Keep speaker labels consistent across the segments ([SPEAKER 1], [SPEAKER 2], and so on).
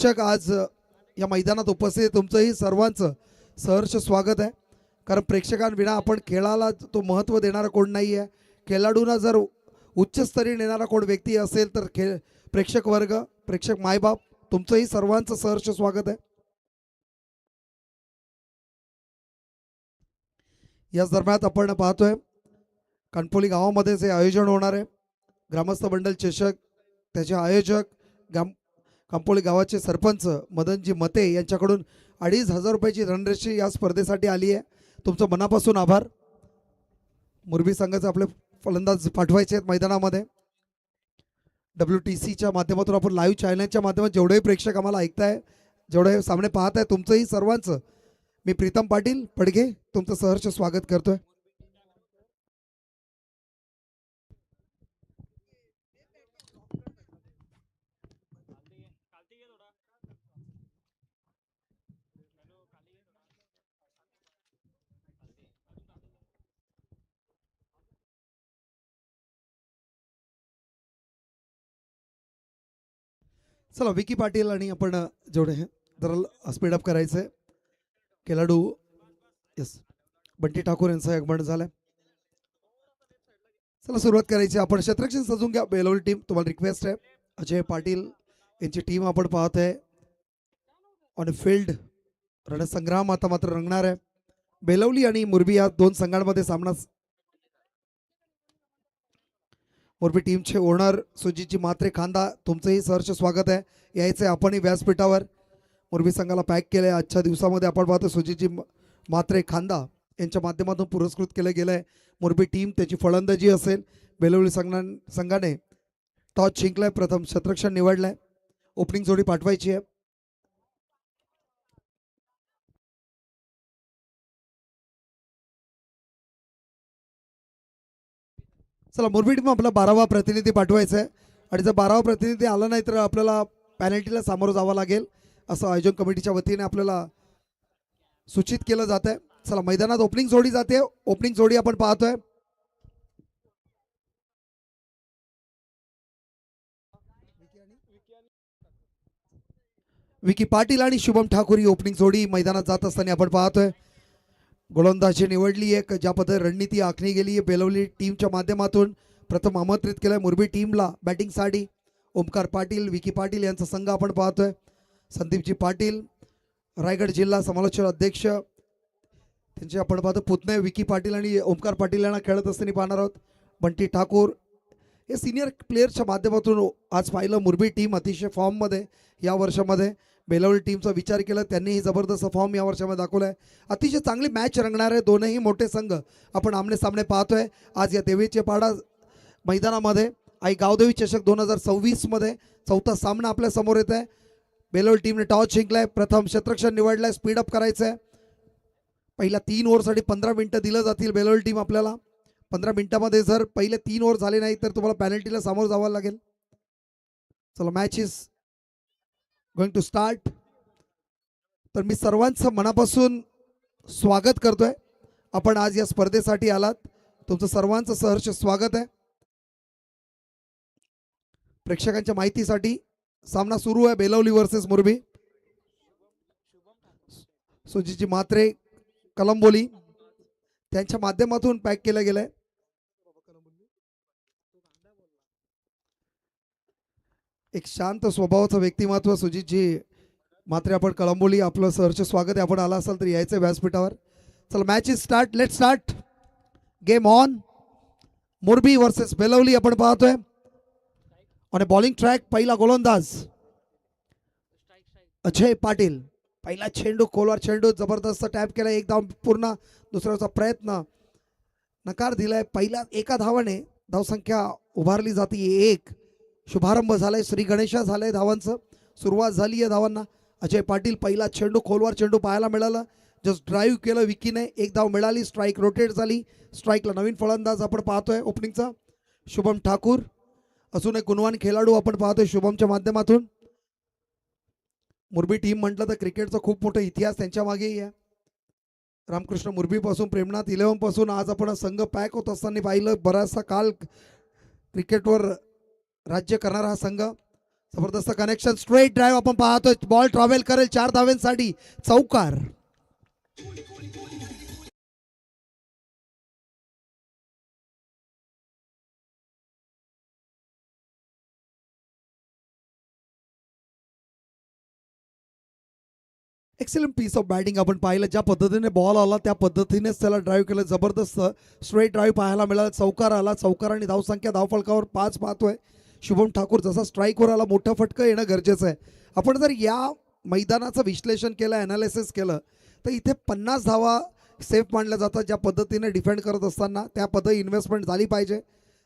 [SPEAKER 1] प्रेक्षक आज या मैदानात उपस्थित आहे, तुमचंही सर्वांचं सहर्ष स्वागत आहे. कारण प्रेक्षकांविना आपण खेळाला तो महत्त्व देणारा कोण नाही आहे. खेळाडूंना जर उच्चस्तरीय नेणारा कोण व्यक्ती असेल तर प्रेक्षक वर्ग, प्रेक्षक मायबाप, तुमचंही सर्वांचं सहर्ष स्वागत आहे. याच दरम्यान आपण पाहतोय कणपोली गावामध्ये जे आयोजन होणार आहे, ग्रामस्थ मंडळ चषक, त्याचे आयोजक कणपोली गावाचे सरपंच मदनजी मते यांच्याकडून 2500 रुपयाची धनराशी या स्पर्धेसाठी आली आहे. तुमचं मनापासून आभार. मुरबी संघाचे आपले फलंदाज पाठवायचे आहेत मैदानामध्ये. WTCच्या माध्यमातून आपण लाईव्ह चॅनलच्या माध्यमातून जेवढेही प्रेक्षक आम्हाला ऐकताय, जेवढे सामने पाहत आहे, तुमचंही सर्वांचं मी प्रीतम पाटील पडगे तुमचं सहर्ष स्वागत करतोय. चला विकी पाटील आणि आपण जेवढे जरा स्पीडअप करायचं आहे. खेळाडू यस बंटी ठाकूर यांचं आगमन झालंय. चला सुरुवात करायची. आपण क्षेत्ररक्षण सजून घ्या. बेलवली टीम तुम्हाला रिक्वेस्ट आहे. अजय पाटील यांची टीम आपण पाहत आहे. ऑन फील्ड रणसंग्राम आता मात्र रंगणार आहे. बेलवली आणि मुरबी या दोन संघांमध्ये सामना. मुरबी टीमचे ओनर सुजितजी मात्रे खांदा, तुमचंही सहर्ष स्वागत आहे. यायचं आहे आपणही व्यासपीठावर. मुरबी संघाला पॅक केलं आहे. आजच्या दिवसामध्ये आपण पाहतो सुजितजी मात्रे खांदा यांच्या माध्यमातून पुरस्कृत केलं गेलं आहे. मुरबी टीम त्याची फलंदाजी असेल. बेलवली संघाने टॉस जिंकलाय, प्रथम क्षेत्ररक्षण निवडलंय. ओपनिंग जोडी पाठवायची आहे. चला मुरबी टीम आपला 12वा प्रतिनिधी पाठवायचा आहे. आणि जर 12वा प्रतिनिधी आला नाही तर आपल्याला पॅनल्टीला सामोरं जावं लागेल असं आयोजन कमिटीच्या वतीने आपल्याला सूचित केलं जात आहे. चला मैदानात ओपनिंग जोडी जाते. ओपनिंग जोडी आपण पाहतोय. विकी पाटील आणि शुभम ठाकूर ही ओपनिंग जोडी मैदानात जात असताना आपण पाहतोय. गोलंदाजी निवडली आहे. ज्या पद्धतीने रणनीती आखली गेली आहे बेलवली टीमच्या माध्यमातून प्रथम आमंत्रित केलंय मुरबी टीमला बॅटिंगसाठी ओमकार पाटील, विकी पाटील यांचा संघ आपण पाहतोय. संदीपजी पाटील रायगड जिल्हा समालोचक अध्यक्ष, त्यांचे आपण पाहतो पुतणे विकी पाटील आणि ओमकार पाटील यांना खेळत असताना पाहणार आहोत. बंटी ठाकूर हे सिनियर प्लेयर्सच्या माध्यमातून आज पाहिलं मुरबी टीम अतिशय फॉर्ममध्ये या वर्षामध्ये. बेलवली टीमचा विचार केला त्यांनीही जबरदस्त फॉर्म या वर्षामध्ये दाखवला आहे. अतिशय चांगली मॅच रंगणार आहे. दोनही मोठे संघ आपण आमने सामने पाहतोय आज या देवीचे पाडा मैदानामध्ये. आई गावदेवी चषक 2026 मध्ये चौथा सामना आपल्या समोर येत आहे. बेलवली टीमने टॉस जिंकलाय, प्रथम क्षेत्ररक्षण निवडलाय. स्पीडअप करायचं आहे. पहिल्या 3 ओव्हरसाठी 15 मिनिटं दिलं जातील. बेलवली टीम आपल्याला 15 मिनिटामध्ये जर पहिले 3 ओव्हर झाले नाही तर तुम्हाला पॅनल्टीला सामोरं जावं लागेल. चला match is going to start. तर मी सर्वांचं मनापासून स्वागत करतोय. आपण आज या स्पर्धेसाठी आलात, तुमचं सर्वांचं सहर्ष स्वागत आहे. प्रेक्षकांच्या माहितीसाठी सामना सुरू आहे बेलवली वर्सेस मुरबी. सुजितजी मात्रे कलंबोली त्यांच्या माध्यमातून पॅक केलं गेलंय. एक शांत स्वभावाचं व्यक्तिमत्व सुजितजी मात्रे, आपण कळंबोली, आपलं सहर्ष स्वागत आहे. आपण आला असाल तर यायचं व्यासपीठावर. चला match is start. Let start game on. Murbi versus Belavali आपण पाहतोय. आणि बॉलिंग ट्रॅक पहिला गोलंदाज अजय पाटील. पहिला चेंडू खोलवर चेंडू जबरदस्त टॅप केला. एक धाव पूर्ण. दुसऱ्याचा प्रयत्न नकार दिलाय. पहिला एका धावाने धावसंख्या उभारली जाते 1. शुभारंभ झालाय. श्री गणेशा झालंय. धावांचं सुरुवात झाली आहे धावांना. अजय पाटील पहिला चेंडू खोलवर चेंडू पाहायला मिळाला. जस्ट ड्राईव्ह केलं विकीने. एक धाव मिळाली. स्ट्राईक रोटेट झाली. स्ट्राईकला नवीन फलंदाज आपण पाहतोय ओपनिंगचा शुभम ठाकूर. अजून एक गुणवान खेळाडू आपण पाहतोय शुभमच्या माध्यमातून. मुरबी टीम म्हटलं तर क्रिकेटचा खूप मोठा इतिहास त्यांच्या मागेही आहे. रामकृष्ण मुरबीपासून प्रेमनाथ 11 पासून आज आपण संघ पॅक होत असताना पाहिलं. बराचसा काल क्रिकेटवर राज्य करणारा हा संघ. जबरदस्त कनेक्शन, स्ट्रेट ड्राईव्ह आपण पाहतोय, बॉल ट्रॅव्हल करेल 4 धावांसाठी, चौकार. एक्सलंट पीस ऑफ बॅटिंग आपण पाहिलं, ज्या पद्धतीने बॉल आला त्या पद्धतीनेच त्याला ड्राईव्ह केलं, जबरदस्त स्ट्रेट ड्राईव्ह पाहायला मिळाला, चौकार आला, चौकार आणि धावसंख्या धावफलकावर 5 पाहतोय. शुभम ठाकूर जसा स्ट्राईकवर आला, मोठं फटकं येणं गरजेचं आहे. आपण जर या मैदानाचं विश्लेषण केलं, ॲनालिसिस केलं, तर इथे 50 धावा सेफ मानल्या जातात. ज्या पद्धतीने डिफेंड करत असताना त्या पद्धती इन्व्हेस्टमेंट झाली पाहिजे.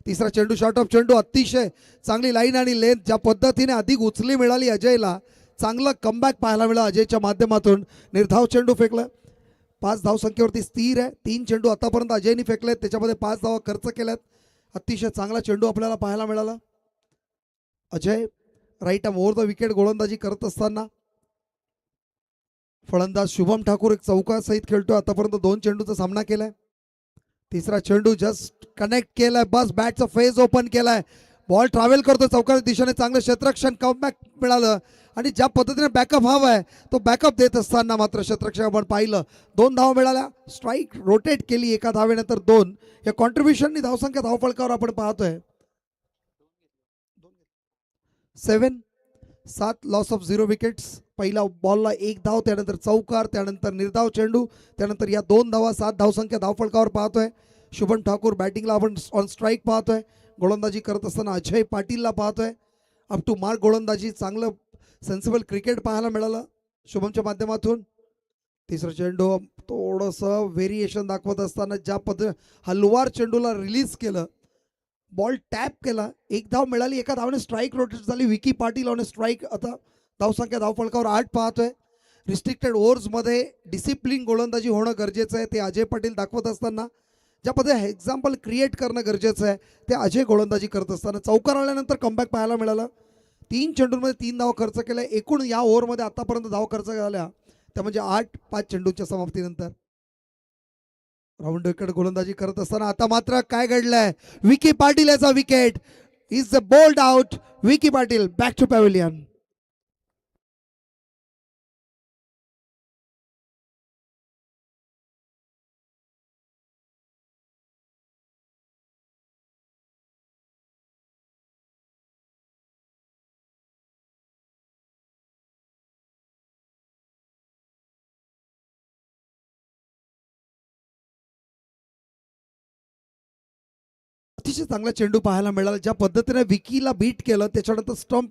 [SPEAKER 1] तिसरा चेंडू, शॉर्ट ऑफ चेंडू, अतिशय चांगली लाईन आणि लेंथ, ज्या पद्धतीने अधिक उचली मिळाली अजयला, चांगलं कमबॅक पाहायला मिळालं अजयच्या माध्यमातून. निर्धाव चेंडू फेकलं, 5 धावसंख्येवरती स्थिर आहे. 3 चेंडू आतापर्यंत अजयने फेकलेत, त्याच्यामध्ये 5 धावा खर्च केल्यात. अतिशय चांगला चेंडू आपल्याला पाहायला मिळाला. Ajay right arm over the wicket गोलंदाजी करत असताना फलंदाज शुभम ठाकूर एक चौकासहित खेळतोय. आतापर्यंत 2 चेंडूचा सामना केलाय. तिसरा चेंडू जस्ट कनेक्ट केलाय, बस बॅटचा फेज ओपन केलाय, बॉल ट्रॅव्हल करतो चौकार दिशेने, चांगलं क्षेत्ररक्षण, कमबॅक मिळालं. आणि ज्या पद्धतीने बॅकअप हवा आहे तो बॅकअप देत असताना मात्र क्षेत्ररक्षक आपण पाहिलं, 2 धावा मिळाल्या. स्ट्राईक रोटेट केली एका धावेनंतर 2. या कॉन्ट्रीब्युशननी धावसंख्या धावफलकावर आपण पाहतोय 7 लॉस ऑफ 0 विकेट्स. पहिला बॉलला 1 धाव, त्यानंतर चौकार, त्यानंतर निर्धाव चेंडू, त्यानंतर या 2 धावा, 7 धावसंख्या धावफलकावर पाहतोय. शुभम ठाकूर बॅटिंगला आपण ऑन स्ट्राईक पाहतोय. गोलंदाजी करत असताना अजय पाटीलला पाहतोय. अप टू मार्क गोलंदाजी, चांगलं सेन्सिबल क्रिकेट पाहायला मिळालं शुभमच्या माध्यमातून. तिसरा चेंडू थोडंसं व्हेरिएशन दाखवत असताना ज्या पद्धतीने हलवार चेंडूला रिलीज केलं, बॉल टॅप केला, 1 धाव मिळाली, एका धावाने स्ट्राईक रोटेट झाली. Vicky Patil on strike. आता धावसंख्या धावफलकावर 8 पाहतोय. रिस्ट्रिक्टेड ओव्हर्समध्ये डिसिप्लिन गोलंदाजी होणं गरजेचं आहे, ते अजय पाटील दाखवत असताना ज्या पद्धतीने एक्झाम्पल क्रिएट करणं गरजेचं आहे ते अजय गोलंदाजी करत असताना. चौकार आल्यानंतर कमबॅक पाहायला मिळालं. 3 चेंडूंमध्ये 3 धावा खर्च केल्या. एकूण या ओव्हरमध्ये आतापर्यंत धावा खर्च झाल्या त्या म्हणजे 8 5 चेंडूच्या समाप्तीनंतर. राऊंड विकेट गोलंदाजी करत असताना आता मात्र काय घडलंय, विकी पाटील याचा wicket, is the bold out. Vicky Patil back to pavilion. अतिशय चांगला चेंडू पाहायला मिळाला. ज्या पद्धतीने विकीला बीट केलं, त्याच्यानंतर स्टंप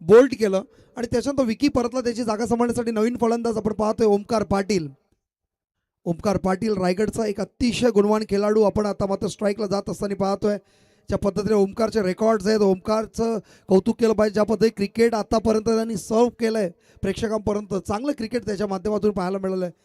[SPEAKER 1] बोल्ड केलं आणि त्याच्यानंतर विकी परतला, त्याची जागा सांभाळण्यासाठी नवीन फलंदाज आपण पाहतोय ओमकार पाटील. ओमकार पाटील रायगडचा एक अतिशय गुणवान खेळाडू आपण आता मात्र स्ट्राईकला जात असताना पाहतोय. ज्या पद्धतीने ओमकारचे रेकॉर्ड्स आहेत, ओमकारचं कौतुक केलं पाहिजे. ज्या पद्धतीने क्रिकेट आतापर्यंत त्यांनी सर्व केलंय प्रेक्षकांपर्यंत, चांगलं क्रिकेट त्याच्या माध्यमातून पाहायला मिळालं आहे.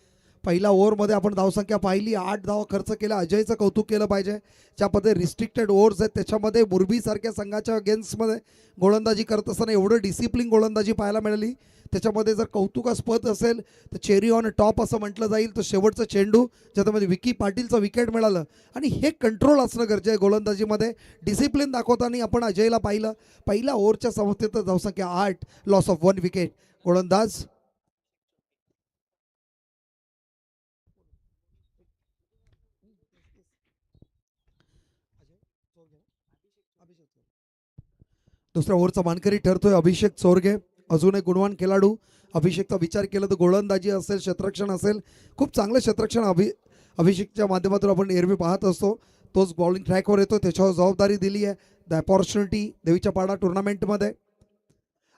[SPEAKER 1] पहिल्या ओव्हरमध्ये आपण धावसंख्या पाहिली, 8 धावा खर्च केल्या. अजयचं कौतुक केलं पाहिजे. ज्या पद्धतीने रिस्ट्रिक्टेड ओव्हर्स आहेत त्याच्यामध्ये मुरबीसारख्या संघाच्या अगेन्स्टमध्ये गोलंदाजी करत असताना एवढं डिसिप्लिन गोलंदाजी पाहायला मिळाली. त्याच्यामध्ये जर कौतुकास्पद असेल तर चेरी ऑन टॉप असं म्हटलं जाईल तो शेवटचा चेंडू, ज्याच्यामध्ये विकी पाटीलचं विकेट मिळालं. आणि हे कंट्रोल असणं गरजेचं आहे गोलंदाजीमध्ये. डिसिप्लिन दाखवताना आपण अजयला पाहिलं. पहिल्या ओव्हरच्या समाप्तीत धावसंख्या 8, लॉस ऑफ 1 विकेट. गोलंदाज दुसऱ्या ओव्हरचा मानकरी ठरतोय अभिषेक चोरगे, अजून एक गुणवान खेळाडू. अभिषेकचा विचार केला तर गोलंदाजी असेल, क्षेत्ररक्षण असेल, खूप चांगलं क्षेत्ररक्षण अभिषेकच्या माध्यमातून आपण एरवी पाहत असतो. तोच बॉलिंग ट्रॅकवर येतो, त्याच्यावर जबाबदारी दिली आहे द अपॉर्च्युनिटी देवीच्या पाडा टुर्नामेंटमध्ये.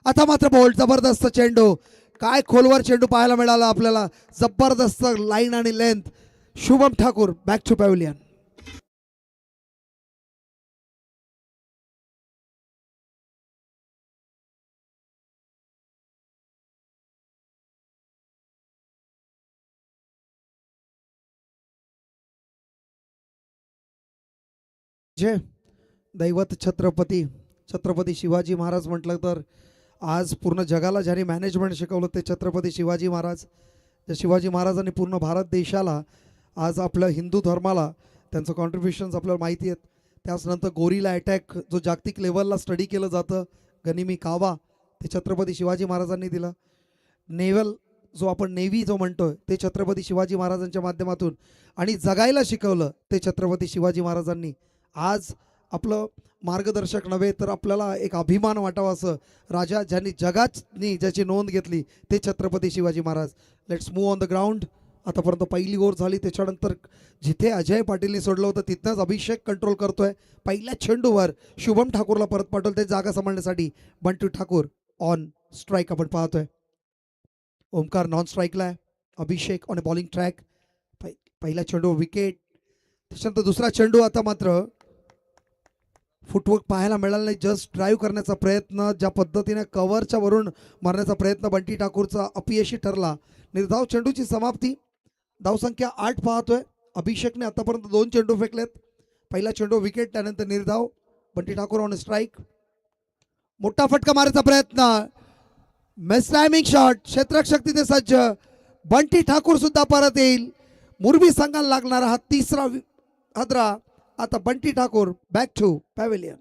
[SPEAKER 1] आता मात्र बॉल, जबरदस्त चेंडू, काय खोलवर चेंडू पाहायला मिळाला आपल्याला, जबरदस्त लाईन आणि length. Shubham Thakur back to pavilion. जे दैवत छत्रपती छत्रपती शिवाजी महाराज म्हटलं तर आज पूर्ण जगाला ज्यांनी मॅनेजमेंट शिकवलं ते छत्रपती शिवाजी महाराज. त्या शिवाजी महाराजांनी पूर्ण भारत देशाला, आज आपल्या हिंदू धर्माला त्यांचं कॉन्ट्रीब्युशन्स आपल्याला माहिती आहेत. त्याचनंतर गोरिला अटॅक जो जागतिक लेवलला स्टडी केलं जातं, गनिमी कावा, ते छत्रपती शिवाजी महाराजांनी दिलं. नेव्हल जो आपण नेव्ही जो म्हणतोय ते छत्रपती शिवाजी महाराजांच्या माध्यमातून, आणि जगायला शिकवलं ते छत्रपती शिवाजी महाराजांनी. आज आपलं मार्गदर्शक नव्हे तर आपल्याला एक अभिमान वाटावा असं राजा ज्यांनी जगातनी ज्याची नोंद घेतली ते Chhatrapati Shivaji Maharaj. Let's move on the ground. आतापर्यंत पहिली ओव्हर झाली, त्याच्यानंतर जिथे अजय पाटीलने सोडलं होतं तिथनंच अभिषेक कंट्रोल करतोय. पहिल्या चेंडूवर शुभम ठाकूरला परत पाठवते जागा सांभाळण्यासाठी. बंटी ठाकूर ऑन स्ट्राईक आपण पाहतोय. ओमकार नॉन स्ट्राईकला आहे. अभिषेक ऑन बॉलिंग ट्रॅक. पहिला चेंडू विकेट. त्याच्यानंतर दुसरा चेंडू. आता मात्र फुटवर्क पाहायला मिळाला नाही. जस्ट ड्राईव्ह करण्याचा प्रयत्न, ज्या पद्धतीने कव्हरच्या वरून मारण्याचा प्रयत्न बंटी ठाकूरचा अपयशी ठरला. निर्धाव चेंडूची समाप्ती. धावसंख्या 8 पाहतोय. अभिषेकने आतापर्यंत 2 चेंडू फेकलेत. पहिला चेंडू विकेट, त्यानंतर निर्धाव. Bunty Thakur on strike. मोठा फटका मारायचा प्रयत्न. Miss timing shot. क्षेत्ररक्षक तिथे सज्ज. बंटी ठाकूर सुद्धा परत येईल. मुरबी संघाला लागणारा हा तिसरा हादरा. आता Bunty Thakur back to pavilion.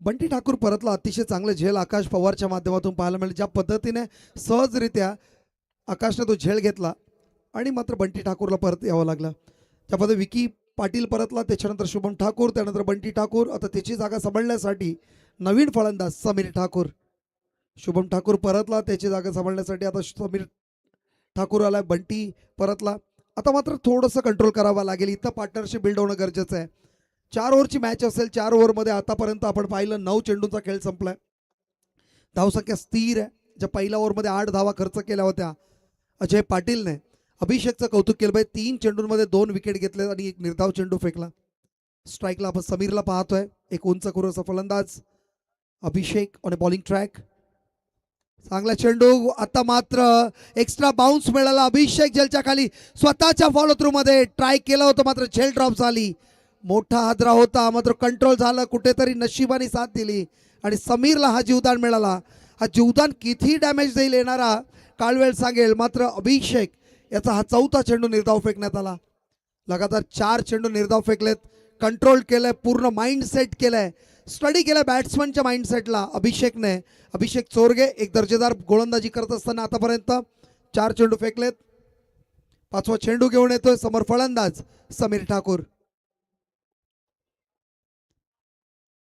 [SPEAKER 1] Bunty Thakur परतला. अतिशय चांगलं झेल आकाश पवारच्या माध्यमातून पाहायला मिळेल. ज्या पद्धतीने सहजरित्या आकाशने तो झेल घेतला आणि मात्र बंटी ठाकूरला परत यावं लागलं. त्या पद्धतीने विकी पाटील परतला. त्याच्यानंतर शुभम ठाकूर, त्यानंतर बंटी ठाकूर. आता त्याची जागा सांभाळण्यासाठी नवीन फलंदाज समीर ठाकूर. शुभम ठाकूर परतला, त्याची जागा सांभाळण्यासाठी आता समीर ठाकूर आला. बंटी परतला. आता मात्र थोडंसं कंट्रोल करावं लागेल. इथं पार्टनरशिप बिल्ड होणं गरजेचं आहे. 4 ओव्हरची मॅच असेल. 4 ओव्हरमध्ये आतापर्यंत आपण पाहिलं 9 चेंडूंचा खेळ संपलाय. धावसंख्या स्थिर आहे. ज्या पहिल्या ओव्हरमध्ये 8 धावा खर्च केल्या होत्या अजय पाटीलने, अभिषेकचं कौतुक केलं पाहिजे. 3 चेंडूंमध्ये 2 विकेट घेतले आणि एक निर्धाव चेंडू फेकला. स्ट्राईकला आपण समीरला पाहतोय. एक उंच खुरसा फलंदाज अभिषेक ऑन बॉलिंग ट्रॅक. चांगला चेंडू. आता मात्र एक्स्ट्रा बाउन्स मिळाला. अभिषेक झेलच्या खाली स्वतःच्या फॉलो थ्रू मध्ये ट्राय केलं होतं, मात्र झेल ड्रॉप झाली. मोठा हादरा होता, मात्र कंट्रोल झालं. कुठेतरी नशिबाने साथ दिली आणि समीरला हा जीवदान मिळाला. हा जीवदान किती डॅमेज देईल येणारा काळवेळ सांगेल. मात्र अभिषेक याचा हा 4था चेंडू निर्धाव फेकण्यात आला. लगातार 4 चेंडू निर्धाव फेकलेत. कंट्रोल केलंय, पूर्ण माइंड सेट केलंय, स्टडी केलंय बॅट्समनच्या माइंडसेटला अभिषेकने. अभिषेक चोरगे एक दर्जेदार गोलंदाजी करत असताना आतापर्यंत 4 चेंडू फेकलेत. 5वा चेंडू घेऊन येतोय समोर फलंदाज समीर ठाकूर.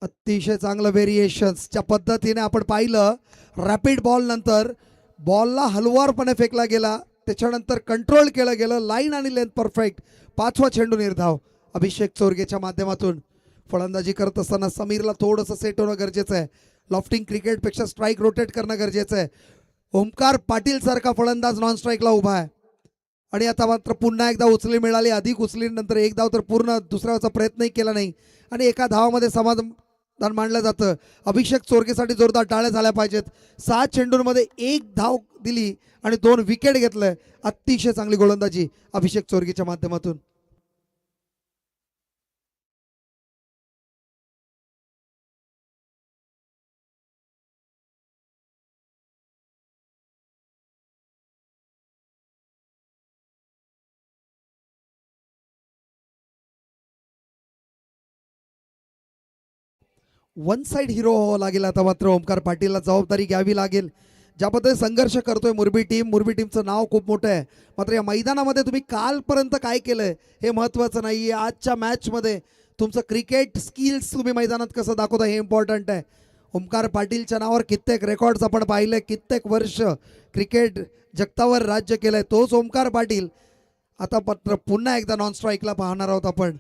[SPEAKER 1] अतिशय चांगलं व्हेरिएशन्सच्या पद्धतीने आपण पाहिलं. रॅपिड बॉल नंतर बॉलला हलवारपणे फेकला गेला, त्याच्यानंतर कंट्रोल केलं गेलं. लाईन आणि लेंथ परफेक्ट. 5वा चेंडू निर्धाव अभिषेक चोरगेच्या माध्यमातून. फलंदाजी करत असताना समीरला थोडंसं सेट होणं गरजेचं आहे. लॉफ्टिंग क्रिकेटपेक्षा स्ट्राईक रोटेट करणं गरजेचं आहे. ओमकार पाटील सारखा फलंदाज नॉन स्ट्राईकला उभा आहे आणि आता मात्र पुन्हा एकदा उचली मिळाली. अधिक उचलीनंतर एक धाव तर पूर्ण दुसऱ्याचा प्रयत्नही केला नाही आणि एका धावामध्ये समाधान मानलं जातं. अभिषेक चोरगेसाठी जोरदार टाळ्या झाल्या पाहिजेत. 6 चेंडूंमध्ये 1 धाव दिली आणि 2 विकेट घेतलंय. अतिशय चांगली गोलंदाजी अभिषेक चोरगेच्या माध्यमातून. वन साइड हिरो व्हावं लागेल. आता मात्र ओमकार पाटीलला जबाबदारी घ्यावी लागेल. ज्या पद्धतीने संघर्ष करतोय मुरबी टीमचं नाव खूप मोठं आहे. मात्र या मैदानामध्ये तुम्ही कालपर्यंत काय केलंय हे महत्त्वाचं नाही आहे. आजच्या मॅचमध्ये तुमचं क्रिकेट स्किल्स तुम्ही मैदानात कसं दाखवता हे इम्पॉर्टंट आहे. ओमकार पाटीलच्या नावावर कित्येक रेकॉर्ड्स आपण पाहिले. कित्येक वर्ष क्रिकेट जगतावर राज्य केलंय तोच ओमकार पाटील. आता मात्र पुन्हा एकदा नॉन स्ट्राईकला पाहणार आहोत आपण.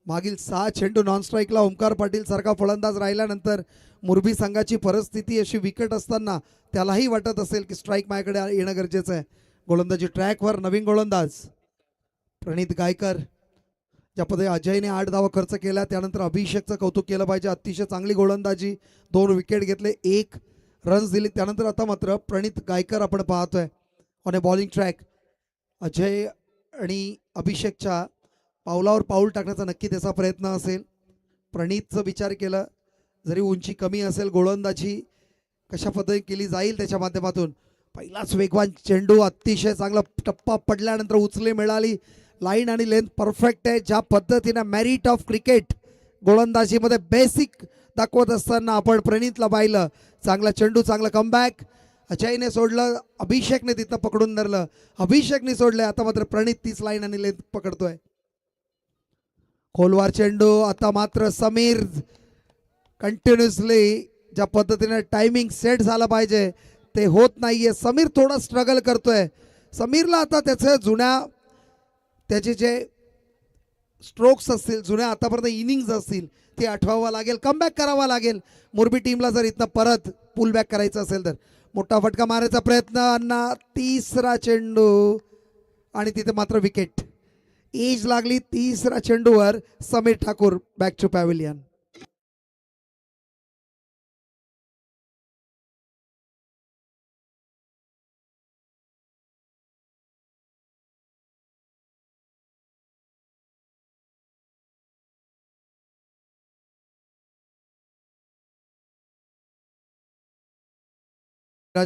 [SPEAKER 1] मागील 6 चेंडू नॉन स्ट्राईकला ओमकार पाटील सारखा फलंदाज राहिल्यानंतर मुरबी संघाची परिस्थिती अशी विकट असताना त्यालाही वाटत असेल की स्ट्राईक माझ्याकडे येणं गरजेचं आहे. गोलंदाजी ट्रॅकवर नवीन गोलंदाज प्रणित गायकर. ज्या पद्धतीने अजयने 8 धावा खर्च केल्या, त्यानंतर अभिषेकचं कौतुक केलं पाहिजे. अतिशय चांगली गोलंदाजी. 2 विकेट घेतले, 1 रन्स दिली. त्यानंतर आता मात्र प्रणित गायकर आपण पाहतोय on a bowling track. Ajay आणि अभिषेकच्या पावलावर पाऊल टाकण्याचा नक्की त्याचा प्रयत्न असेल. प्रणितचा विचार केला जरी उंची कमी असेल गोलंदाजी कशा पद्धतीने केली जाईल त्याच्या माध्यमातून. पहिलाच वेगवान चेंडू, अतिशय चांगला टप्पा पडल्यानंतर उचले मिळाली. लाईन आणि लेंथ परफेक्ट आहे. ज्या पद्धतीने मेरिट ऑफ क्रिकेट गोलंदाजीमध्ये बेसिक दाखवत असताना आपण प्रणितला पाहिलं. चांगला चेंडू, चांगला कमबॅक. अजयने सोडलं, अभिषेकने तिथं पकडून धरलं, अभिषेकने सोडलं. आता मात्र प्रणित तीच लाईन आणि लेंथ पकडतोय. खोलवार चेंडू. आता मात्र समीर कंटिन्युअसली ज्या पद्धतीने टायमिंग सेट झाला पाहिजे ते होत नाहीये. समीर थोडा स्ट्रगल करतोय. समीरला आता त्याचे जे स्ट्रोक्स असतील, जुन्या आतापर्यंत इनिंग्स असतील, ते आठवावं लागेल, कमबॅक करावा लागेल. मोरबी टीमला जर इथनं परत पुल बॅक करायचं असेल तर. मोठा फटका मारायचा प्रयत्न, अण्णा तिसरा चेंडू आणि तिथे मात्र विकेट. एज लागली तिसरा चेंडूवर. Sameer Thakur back to pavilion.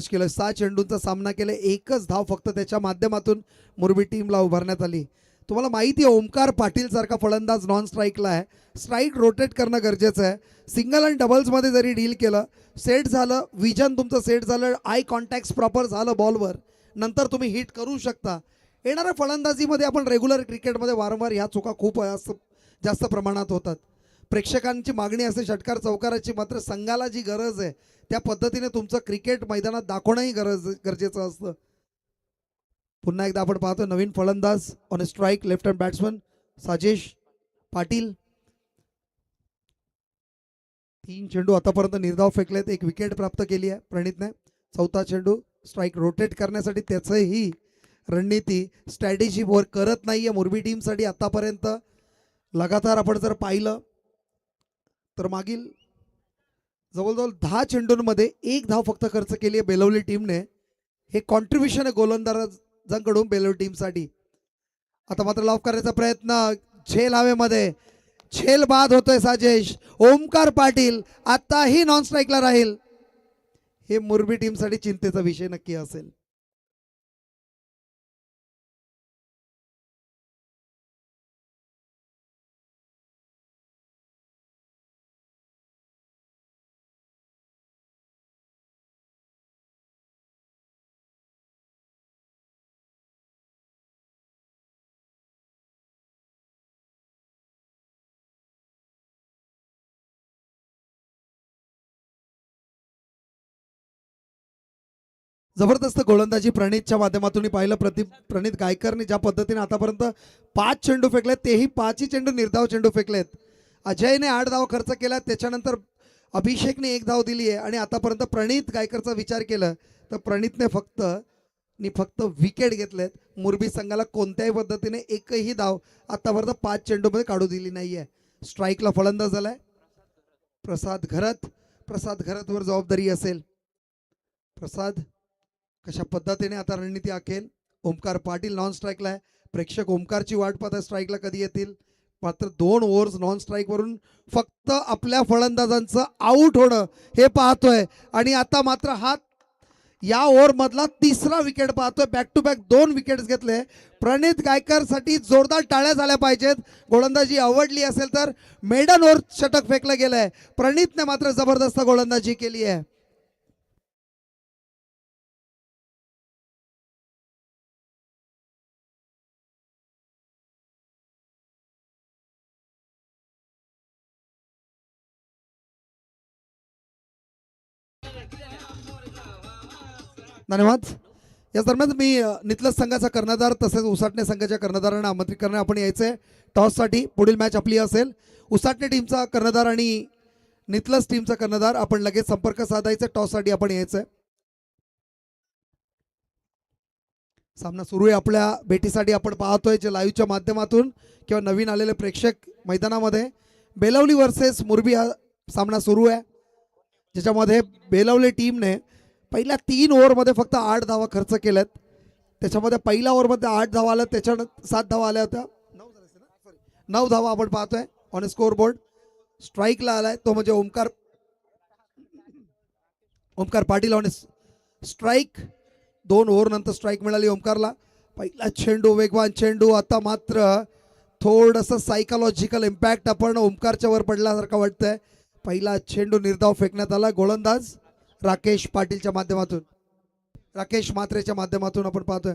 [SPEAKER 1] केलं 6 चेंडूंचा सामना केला, एकच धाव फक्त त्याच्या माध्यमातून मोरबी टीमला उभारण्यात आली. तुम्हाला माहिती आहे ओमकार पाटील सारखा फलंदाज नॉन स्ट्राईकला आहे. स्ट्राईक रोटेट करणं गरजेचं आहे. सिंगल आणि डबल्समध्ये जरी डील केलं, सेट झालं, विजन तुमचं सेट झालं, आय कॉन्टॅक्ट प्रॉपर झालं बॉलवर, नंतर तुम्ही हिट करू शकता. येणाऱ्या फलंदाजीमध्ये आपण रेग्युलर क्रिकेटमध्ये वारंवार ह्या चुका खूप जास्त प्रमाणात होतात. प्रेक्षकांची मागणी असते षटकार चौकाराची, मात्र संघाला जी गरज आहे त्या पद्धतीने तुमचं क्रिकेट मैदानात दाखवणंही गरजेचं असतं. पुन्हा एकदा आपण पाहतो नवीन फलंदाज on strike, left hand batsman Sajesh Patil. 3 चेंडू आतापर्यंत निर्धाव फेकलेत, 1 विकेट प्राप्त केली आहे प्रणितने. 4था चेंडू स्ट्राईक रोटेट करण्यासाठी त्याचंही रणनीती स्ट्रॅटेजी वर करत नाहीये मोरबी टीमसाठी आतापर्यंत. लगातार आपण जर पाहिलं तर मागील जवळजवळ 10 चेंडूंमध्ये 1 धाव फक्त खर्च केली आहे बेलवली टीमने. हे कॉन्ट्रीब्युशन आहे गोलंदाजांकडून बेलवली टीमसाठी. आता मात्र लॉफ करायचा प्रयत्न, झेल हवेमध्ये, झेल बाद होतोय साजेश. ओमकार पाटील आताही नॉन स्ट्राईकला राहील. हे मोरबी टीमसाठी चिंतेचा विषय नक्की असेल. जबरदस्त गोलंदाजी प्रणितच्या माध्यमातून पाहिलं. प्रणित गायकरने ज्या पद्धतीने आतापर्यंत 5 चेंडू फेकलेत, तेही 5ही चेंडू निर्धाव चेंडू फेकलेत. अजयने 8 धाव खर्च केला, त्याच्यानंतर अभिषेकने 1 धाव दिली आहे. आणि आतापर्यंत प्रणित गायकरचा विचार केला तर प्रणितने फक्त विकेट घेतलेत. मोरबी संघाला कोणत्याही पद्धतीने एकही धाव आतापर्यंत 5 चेंडूमध्ये काढू दिली नाहीये. स्ट्राईकला फलंदाज झालाय प्रसाद घरत. प्रसाद घरतवर जबाबदारी असेल. प्रसाद कशा पद्धतीने आता रणनीती आखेल. ओमकार पाटील नॉन स्ट्राईकला आहे. प्रेक्षक ओमकारची वाट पाहतात स्ट्राईकला कधी येतील. मात्र 2 ओव्हर्स नॉन स्ट्राईक वरून फक्त आपल्या फलंदाजांचं आऊट होणं हे पाहतोय. आणि आता मात्र हा या ओव्हर मधला 3रा विकेट पाहतोय. बॅक टू बॅक 2 विकेट्स घेतले. प्रणित गायकर साठी जोरदार टाळ्या झाल्या पाहिजेत. गोलंदाजी आवडली असेल तर मेडन ओव्हर षटक फेकलं गेलंय. प्रणितने मात्र जबरदस्त गोलंदाजी केली आहे. धन्यवाद. या दरम्यान मी नितलस संघाचा कर्णधार तसेच उसाटणे संघाच्या कर्णधारांना आमंत्रित करणे आपण यायचंय टॉससाठी. पुढील मॅच आपली असेल. उसाटणे टीमचा कर्णधार आणि नितलस टीमचा कर्णधार आपण लगेच संपर्क साधायचा. टॉससाठी आपण यायचंय. सामना सुरू आहे. आपल्या भेटीसाठी आपण पाहतोय जे लाईव्हच्या माध्यमातून किंवा नवीन आलेले प्रेक्षक मैदानामध्ये बेलवली वर्सेस मोरबी हा सामना सुरू आहे, ज्याच्यामध्ये बेलवली टीमने पहिल्या 3 ओव्हरमध्ये फक्त 8 धावा खर्च केल्यात. त्याच्यामध्ये पहिल्या ओव्हरमध्ये 8 धावा आल्या, त्याच्यानंतर 7 धावा आल्या होत्या. 9 धावा आपण पाहतोय ऑन स्कोर बोर्ड. स्ट्राईकला आलाय तो म्हणजे ओमकार ओमकार पाटील ऑन स्ट्राईक. 2 ओव्हरनंतर स्ट्राईक मिळाली ओमकारला. पहिला चेंडू वेगवान चेंडू. आता मात्र थोडंसं सायकोलॉजिकल इम्पॅक्ट आपण ओमकारच्या वर पडल्यासारखं वाटतंय. पहिला चेंडू निर्धाव फेकण्यात आला. गोलंदाज राकेश पाटीलच्या माध्यमातून, राकेश म्हात्रेच्या माध्यमातून आपण पाहतोय.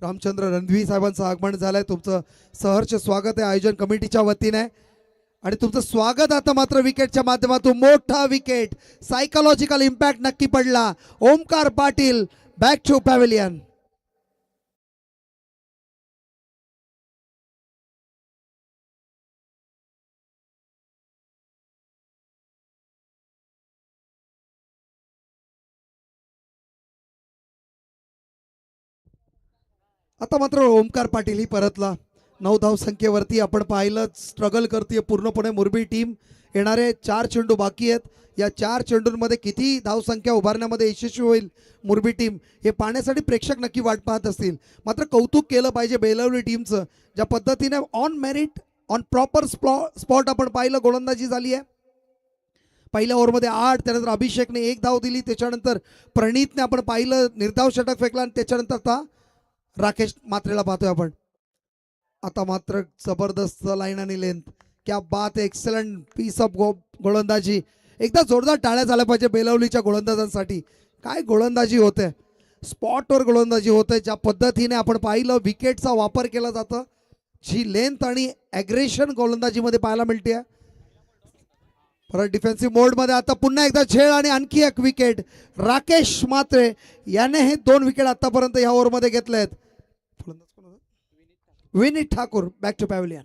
[SPEAKER 1] रामचंद्र रणवी साहेबांचं आगमन झालंय. तुमचं सहर्ष स्वागत आहे आयोजन कमिटीच्या वतीने. आणि तुमचं स्वागत. आता मात्र विकेटच्या माध्यमातून मोठा विकेट. सायकोलॉजिकल इम्पॅक्ट नक्की पडला. Omkar Patil back to pavilion. आता मात्र ओमकार पाटील ही परतला. 9 धाव संख्येवरती आपण पाहिलं स्ट्रगल करते पूर्णपणे मुरबी टीम. येणारे 4 चेंडू बाकी आहेत. या 4 चेंडूंमध्ये किती धावसंख्या उभारण्यामध्ये यशस्वी होईल मुरबी टीम हे पाहण्यासाठी प्रेक्षक नक्की वाट पाहत असतील. मात्र कौतुक केलं पाहिजे बेलवली टीमचं. ज्या पद्धतीने on merit on proper spot आपण पाहिलं गोलंदाजी झाली आहे. पहिल्या ओव्हरमध्ये 8, त्यानंतर अभिषेकने 1 धाव दिली. त्याच्यानंतर प्रणीतने आपण पाहिलं निर्धाव षटक फेकला. आणि त्याच्यानंतर आता राकेश म्हात्रेला पाहतोय आपण. आता मात्र जबरदस्त लाईन आणि लेंथ. क्या बात, एक्सलंट पीस ऑफ गोलंदाजी. एकदा जोरदार टाळ्या झाल्या पाहिजे बेलवलीच्या गोलंदाजांसाठी. काय गोलंदाजी होते, स्पॉटवर गोलंदाजी होते. ज्या पद्धतीने आपण पाहिलं विकेटचा वापर केला जातं, जी लेंथ आणि ॲग्रेशन गोलंदाजीमध्ये पाहायला मिळते. परत डिफेन्सिव्ह मोडमध्ये आता पुन्हा एकदा झेल आणि आणखी एक विकेट. राकेश म्हात्रे याने हे 2 विकेट आतापर्यंत या ओव्हरमध्ये घेतले आहेत. Vineet Thakur back to pavilion.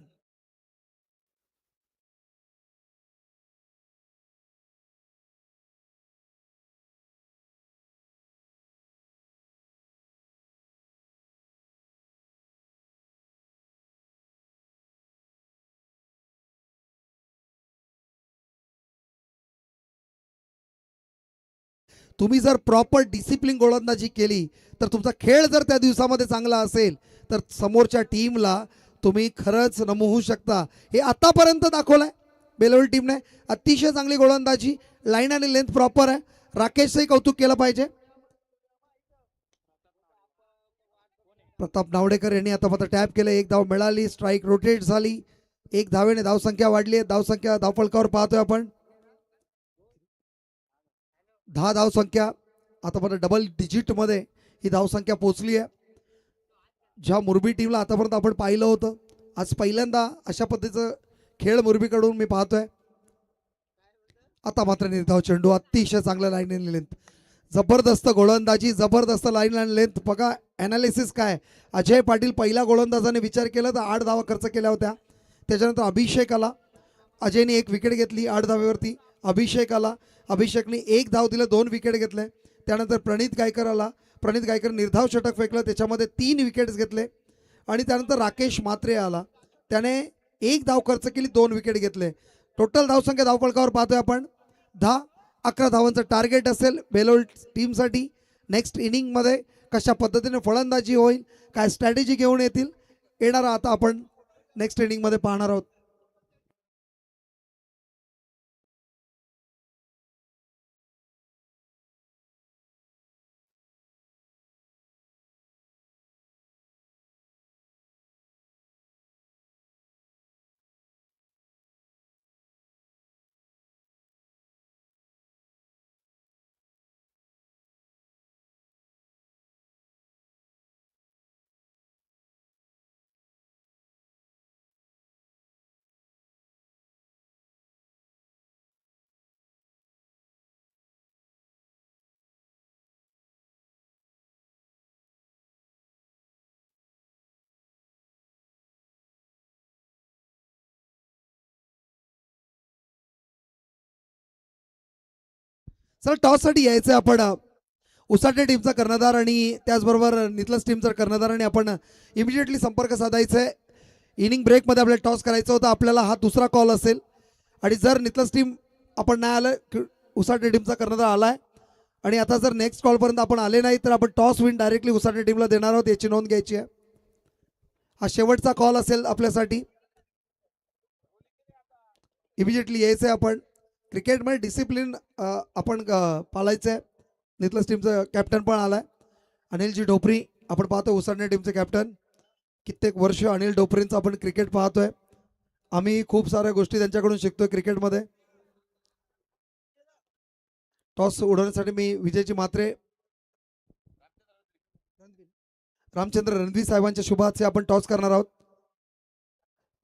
[SPEAKER 1] तुम्ही जर प्रॉपर डिसिप्लिन गोलंदाजी केली तर तुमचा खेळ जर त्या दिवसामध्ये चांगला असेल तर समोरच्या टीमला तुम्ही खरंच नमवू शकता. हे आतापर्यंत दाखवलंय बेलवली टीमने. अतिशय चांगली गोलंदाजी, लाईन आणि लेंथ प्रॉपर आहे. राकेशचंही कौतुक केलं पाहिजे. प्रताप नावडेकर यांनी आता मात्र टॅप केलं. 1 धाव मिळाली. स्ट्राईक रोटेट झाली. 1 धावेने धावसंख्या वाढली आहे. धावसंख्या धावफलकावर पाहतोय आपण 10 धावसंख्या. आता मात्र डबल डिजिटमध्ये ही धावसंख्या पोहोचली आहे. ज्या मुरबी टीमला आतापर्यंत आपण पाहिलं होतं, आज पहिल्यांदा अशा पद्धतीचं खेळ मुरबीकडून मी पाहतोय. आता मात्र निर्धाव चेंडू. अतिशय चांगलं लाईन आणि लेंथ. जबरदस्त गोलंदाजी, जबरदस्त लाईन आणि लेंथ. बघा ॲनालिसिस काय. अजय पाटील पहिल्या गोलंदाजाने विचार केला तर 8 धावा खर्च केल्या होत्या. त्याच्यानंतर अभिषेक आला. अजयने 1 विकेट घेतली 8 धावेवरती. अभिषेक आला. अभिषेकने 1 धाव दिलं, 2 विकेट घेतले. त्यानंतर प्रणीत गायकर आला. प्रणीत गायकर निर्धाव षटक फेकलं, त्याच्यामध्ये 3 विकेट्स घेतले. आणि त्यानंतर राकेश म्हात्रे आला. त्याने 1 धाव खर्च केली, 2 विकेट घेतले. टोटल धावसंख्या धावफलकावर पाहतोय आपण 10-11 धावांचं टार्गेट असेल बेलोल टीमसाठी. नेक्स्ट इनिंगमध्ये कशा पद्धतीने फलंदाजी होईल, काय स्ट्रॅटेजी घेऊन येतील, येणारा आता आपण नेक्स्ट इनिंगमध्ये पाहणार आहोत. सर टॉससाठी यायचं आपण उसाटे टीमचा कर्णधार आणि त्याचबरोबर नितलस टीमचा कर्णधार आणि आपण इमिजिएटली संपर्क साधायचा आहे. इनिंग ब्रेकमध्ये आपल्याला टॉस करायचं होतं. आपल्याला हा दुसरा कॉल असेल आणि जर नितलस टीम आपण नाही आलं, उसाटे टीमचा कर्णधार आलाय आणि आता जर नेक्स्ट कॉलपर्यंत आपण आले नाही तर आपण टॉस विन डायरेक्टली उसाटे टीमला देणार आहोत, याची नोंद घ्यायची आहे. हा शेवटचा कॉल असेल आपल्यासाठी. इमिजिएटली यायचं आहे आपण. क्रिकेटमध्ये डिसिप्लिन आपण पाळायचं आहे. नितलस टीमचं कॅप्टन पण आलाय अनिलजी ढोपरी. आपण पाहतो उसरणे टीमचे कॅप्टन. कित्येक वर्ष अनिल ढोपरींचं आपण क्रिकेट पाहतोय. आम्ही खूप साऱ्या गोष्टी त्यांच्याकडून शिकतोय क्रिकेटमध्ये. टॉस उडवण्यासाठी मी विजयजी म्हात्रे रामचंद्र रणवीर साहेबांच्या शुभ हास्य आपण टॉस करणार आहोत.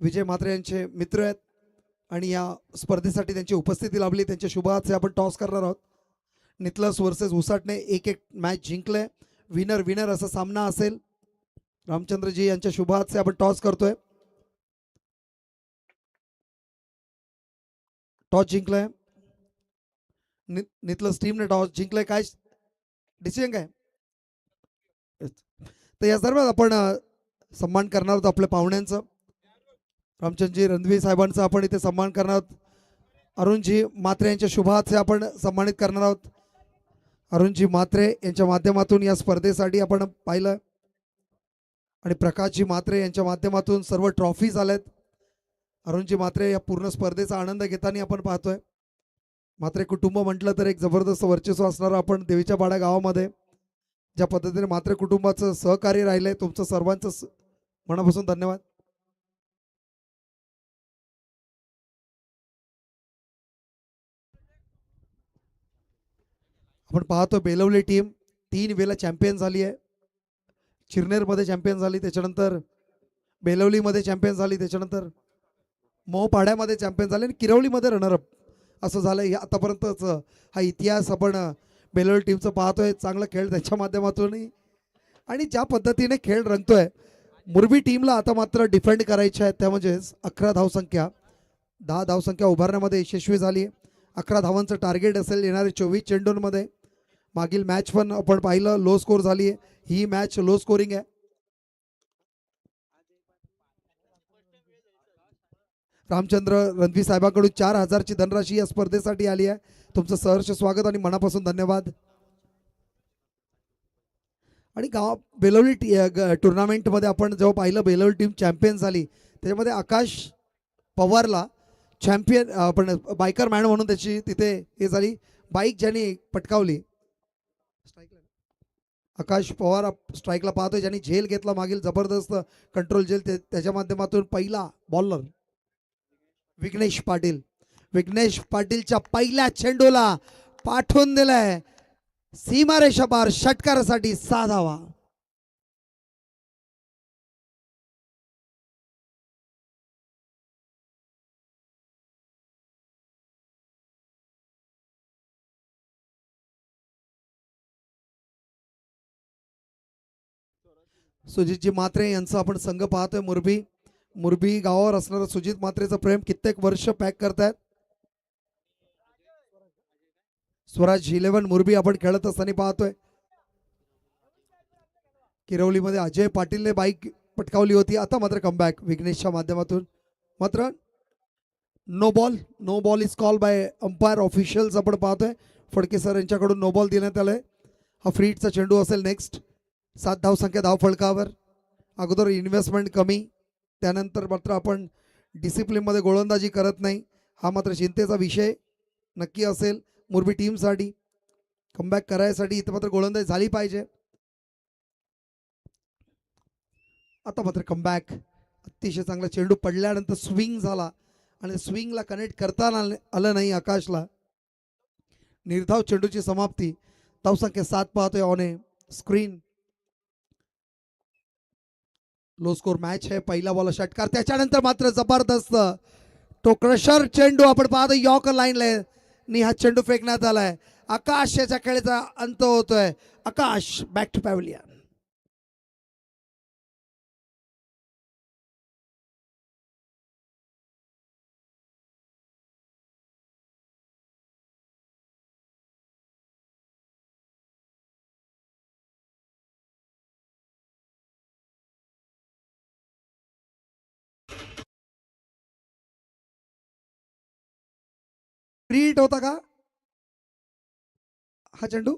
[SPEAKER 1] विजय म्हात्रे यांचे मित्र आहेत आणि या स्पर्धेसाठी त्यांची उपस्थिती लाभली. त्यांच्या शुभ हास्य आपण टॉस करणार आहोत. नितलस वर्सेस उसाटणे एक एक मॅच जिंकले. विनर विनर असा सामना असेल. रामचंद्रजी यांच्या शुभ हास्य आपण टॉस करतोय. टॉस जिंकलाय नितलस टीमने. टॉस जिंकलाय. काय डिसिजन काय? तर या सर्वात आपण सन्मान करणार आहोत आपल्या पाहुण्यांचं. रामचंद्रजी रणवीर साहेबांचा आपण इथे सन्मान करणार आहोत. अरुणजी म्हात्रे यांच्या शुभ हास्य आपण सन्मानित करणार आहोत. अरुणजी म्हात्रे यांच्या माध्यमातून या स्पर्धेसाठी आपण पाहिलं आणि प्रकाशजी म्हात्रे यांच्या माध्यमातून सर्व ट्रॉफीज आल्यात. अरुणजी म्हात्रे या पूर्ण स्पर्धेचा आनंद घेताना आपण पाहतोय. म्हात्रे कुटुंब म्हटलं तर एक जबरदस्त वर्चस्व असणारं आपण देवीच्या पाड्या गावामध्ये ज्या पद्धतीने म्हात्रे कुटुंबाचं सहकार्य राहिलंय तुमचं सर्वांचं मनापासून धन्यवाद. आपण पाहतो बेलवली टीम 3 वेळेला चॅम्पियन झाली आहे. चिरनेरमध्ये चॅम्पियन झाली, त्याच्यानंतर बेलवलीमध्ये चॅम्पियन झाली, त्याच्यानंतर मोहपाड्यामध्ये चॅम्पियन झाले आणि किरवलीमध्ये रनरअप असं झालं. हे आतापर्यंतच हा इतिहास आपण बेलवली टीमचं पाहतोय. चांगला खेळ त्यांच्या माध्यमातूनही आणि ज्या पद्धतीने खेळ रंगतोय. मुरबी टीमला आता मात्र डिफेंड करायचे आहेत. त्या म्हणजेच 11 धावसंख्या 10 धावसंख्या उभारण्यामध्ये यशस्वी झाली. 11 धावांचं टार्गेट असेल येणारे 24 चेंडूंमध्ये. मागील मॅच पण आपण पाहिलं लो स्कोर झाली आहे. ही मॅच लो स्कोरिंग आहे. रामचंद्र रणवीर साहेबांकडून 4000ची धनराशी या स्पर्धेसाठी आली आहे. तुमचं सहर्ष स्वागत आणि मनापासून धन्यवाद. आणि गाव बेलवली टुर्नामेंटमध्ये आपण जेव्हा पाहिलं बेलवली टीम चॅम्पियन झाली त्याच्यामध्ये आकाश पवारला चॅम्पियन आपण बायकर मॅन म्हणून त्याची तिथे हे झाली. बाईक ज्यांनी पटकावली आकाश पवार स्ट्राईकला पाहतोय ज्यांनी झेल घेतला मागील जबरदस्त कंट्रोल झेल त्याच्या माध्यमातून पहिला बॉलर विघ्नेश पाटील. विघ्नेश पाटीलच्या पहिल्या चेंडूला पाठवून दिलाय सीमारेषा पार षटकारासाठी 6 धावा. सुजितजी म्हात्रे यांचा आपण संघ पाहतोय. मुरबी गावावर असणारं सुजित म्हात्रेचं प्रेम कित्येक वर्ष पॅक करतायत. स्वराज 11 मुरबी आपण खेळत असताना पाहतोय. किरवलीमध्ये अजय पाटीलने बाईक पटकावली होती. आता मात्र कमबॅक विघ्नेशच्या माध्यमातून. मात्र no ball is call by umpire officials आपण पाहतोय. फडके सर यांच्याकडून नो बॉल देण्यात आलाय. हा फ्रीटचा चेंडू असेल. नेक्स्ट 7 धावसंख्या धाव फलकावर. अगोदर इन्व्हेस्टमेंट कमी त्यानंतर मात्र आपण डिसिप्लिनमध्ये गोलंदाजी करत नाही. हा मात्र चिंतेचा विषय नक्की असेल मुरबी टीमसाठी. कमबॅक करायसाठी इथं मात्र गोलंदाजी झाली पाहिजे. आता मात्र कमबॅक. अतिशय चांगला चेंडू पडल्यानंतर स्विंग झाला आणि स्विंगला कनेक्ट करता आलं नाही आकाशला. निर्धाव चेंडूची समाप्ती. धावसंख्या 7 पाहतोय on A screen. Low score match आहे. पहिला बॉल षटकार त्याच्यानंतर मात्र जबरदस्त तो क्रशर चेंडू आपण पाहतो यॉर्कर लाईनला हा चेंडू फेकण्यात आलाय. आकाश याच्या खेळीचा अंत होतोय. आकाश बॅक टू पॅव्हलियन. फ्रीट होता का हा चेंडू?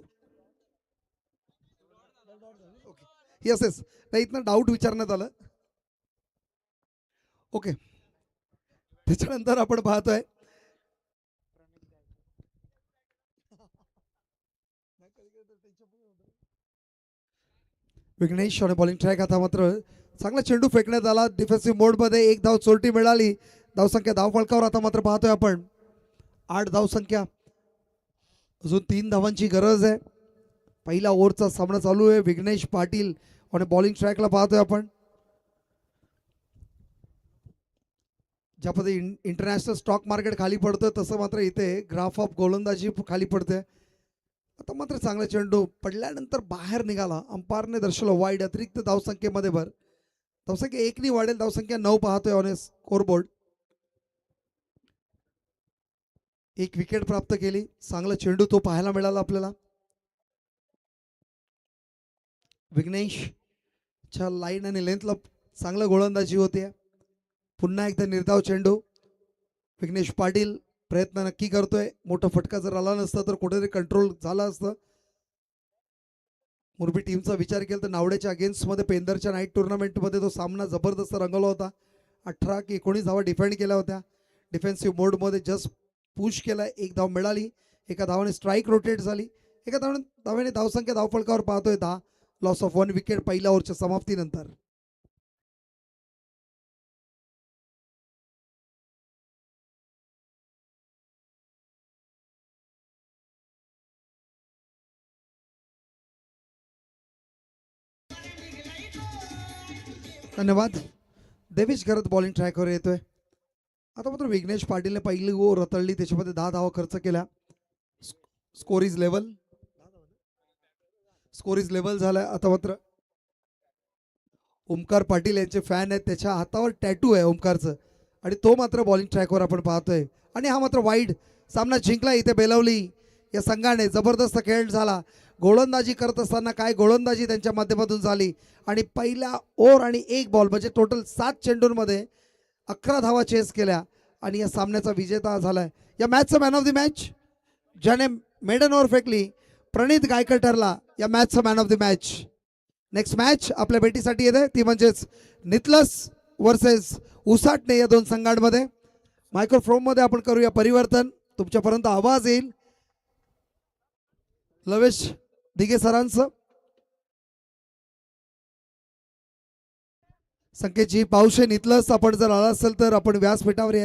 [SPEAKER 1] येस येस नाही इथनं डाऊट विचारण्यात आलं. ओके त्याच्यानंतर आपण पाहतोय विघ्नेश आणि बॉलिंग ट्रॅक आता मात्र चांगला चेंडू फेकण्यात आला डिफेन्सिव्ह मोडमध्ये. एक धाव चोरटी मिळाली. धावसंख्या धाव फलकावर आता मात्र पाहतोय आपण 8 धावसंख्या. अजून 3 धावांची गरज आहे. पहिला ओव्हरचा सामना चालू आहे. विघ्नेश पाटील आणि बॉलिंग ट्रॅकला पाहतोय आपण. ज्या पद्धतीने इंटरनॅशनल स्टॉक मार्केट खाली पडतं तसं मात्र इथे ग्राफ ऑफ गोलंदाजी खाली पडते. आता मात्र चांगला चेंडू पडल्यानंतर बाहेर निघाला. अंपायरने दर्शवलं वाईड. अतिरिक्त धावसंख्येमध्ये भर. धावसंख्या 1 वाढेल. धावसंख्या 9 पाहतोय ऑन स्कोरबोर्ड. 1 विकेट प्राप्त केली. चांगला चेंडू तो पाहायला मिळाला आपल्याला. विघ्नेशच्या लाईन आणि लेंथला चांगलं गोलंदाजी होते. पुन्हा एकदा निर्धाव चेंडू. विघ्नेश पाटील प्रयत्न नक्की करतोय. मोठा फटका जर आला नसता तर कुठेतरी कंट्रोल झाला असतं. मुरबी टीमचा विचार केला तर नावड्याच्या अगेन्स्टमध्ये पेंदरच्या नाईट टुर्नामेंटमध्ये तो सामना जबरदस्त रंगवला होता. 18 की 19 धावा डिफेंड केल्या होत्या. डिफेन्सिव्ह मोडमध्ये जस्ट पुश केला. 1 धाव मिळाली. एका धावाने स्ट्राईक रोटेट झाली. एका धावेने धावसंख्या धावफलकावर पाहतोय 10. लॉस ऑफ 1 विकेट पहिल्या ओव्हरच्या समाप्तीनंतर. धन्यवाद. देवेश घरत बॉलिंग ट्रॅकवर येतोय. आता मात्र विघ्नेश पाटीलने पहिली ओव्हर रतळली. त्याच्यामध्ये 10 धावा खर्च केल्या. स्कोर इज लेवल झालाय. आता मात्र ओमकार पाटील यांचे फॅन आहेत. त्याच्या हातावर टॅटू आहे ओमकारचं आणि तो मात्र बॉलिंग ट्रॅकवर आपण पाहतोय. आणि हा मात्र वाईड. सामना जिंकला इथे बेलवली या संघाने. जबरदस्त खेळ झाला. गोलंदाजी करत असताना काय गोलंदाजी त्यांच्या माध्यमातून झाली. आणि पहिला ओव्हर आणि 1 बॉल म्हणजे टोटल 7 चेंडूंमध्ये 11 धावा चेस केल्या आणि या सामन्याचा विजेता झालाय. या मॅचचा मॅन ऑफ द मॅच ज्याने मेडन ओव्हर फेकली प्रणित गायकर ठरला या मॅचचा man of the match. Next match आपल्या भेटीसाठी येते ती म्हणजेच नितलस वर्सेस उसाटणे या 2 संघांमध्ये. मायक्रोफोनमध्ये आपण करूया परिवर्तन. तुमच्यापर्यंत आवाज येईल लवेश दिघे सरांचं. संकेतजी पावशे नितलस आपण जर आला असेल तर आपण व्यासपीठावर यायचं.